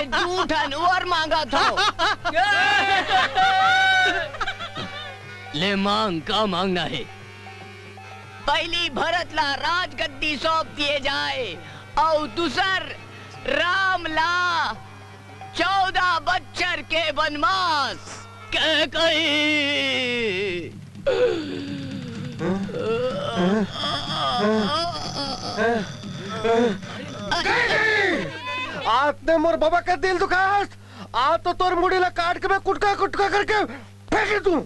झूठन और मांगा था। ले मांग, का मांगना है? पहली भरत ला राजगद्दी सौंप दिए जाए और दूसर राम ला 14 बच्चर के वनवास। कह कही आपने मोर बाबा का दिल दुखास। आप तो तोर मुड़ी ला काट के मैं कुटका कुटका करके फेंक दूं।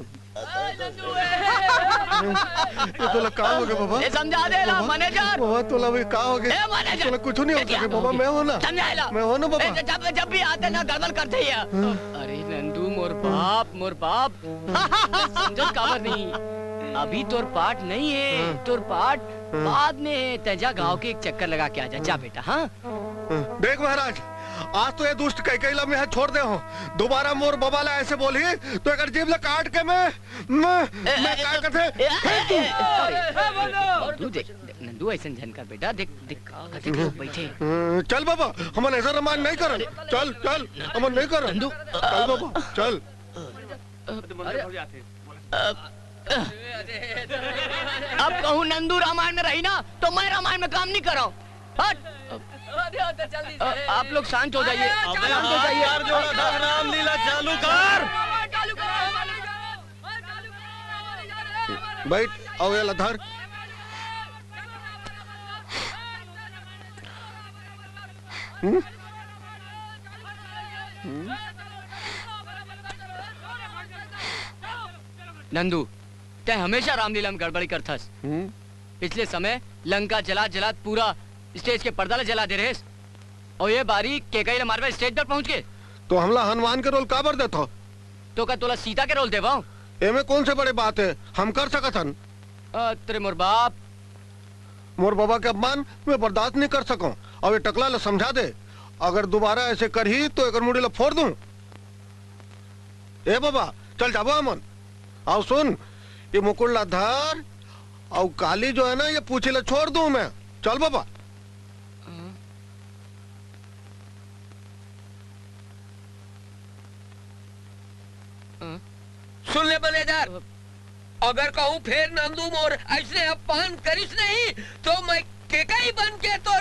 ये तो लगा हो गया बाबा। ये समझा दे ला मैनेजर। बाबा तो ला का हो गया? मैनेजर कुछ नहीं हो सके बाबा। मैं हो ना, समझा ला। मैं हो ना बाबा। जब भी आते ना गड़बड़ करते ही। अरे नंदू मोर बाप समझो काबर नहीं। अभी तोर पाठ नहीं है, तोर पाठ बाद में है। तेजा गांव के एक चक्कर लगा के आ जा बेटा। हाँ देख महाराज, आज तो ये दुष्ट कैकेला में है छोड़ दे हो। दोबारा मोर बाबा ला ऐसे बोली तो अगर जीभ ला काट के मैं काट कर तू देख नंदू ऐसे झन कर बेटा। देख बैठे। चल बाबा, हम ऐसा रमान नहीं कर। चल चल हम नहीं कर। नंदू चल बाबा चल। अब कहूँ नंदू रामायण में रही ना तो मैं रामायण में काम नहीं कर रहा हूँ। आप लोग शांत हो जाइए, शांत हो जाइए। रामलीला चालू कर। बैठ आओ ये लधर। नंदू ते हमेशा रामलीला में गड़बड़ी करथस। पिछले समय लंका जला पूरा स्टेज के पर्दा जला दे रहे। और ये बारी केकई मारवा स्टेज पर पहुंच गए तो हमला हनुमान के रोल काबर देता तो का तोला सीता के रोल देवा। एमे कौन से बड़े बात है, हम कर सकथन। तेरे मोर बाप मोर बाबा के अपमान मैं बर्दाश्त नहीं कर सकूं। और ये टकला ला समझा दे, अगर दोबारा ऐसे करही तो एक मुड़ी ला फोड़ दूं। ए बाबा चल जाबो अमन। आओ सुन, ये मुकुट ला धर और काली जो है ना ये पूछे ला छोड़ दूं मैं। चल बाबा। सुन ले मैनेजर, अगर कहूँ फिर नंदू मोर ऐसे अपमान करिस नहीं तो मैं केकई बन के तो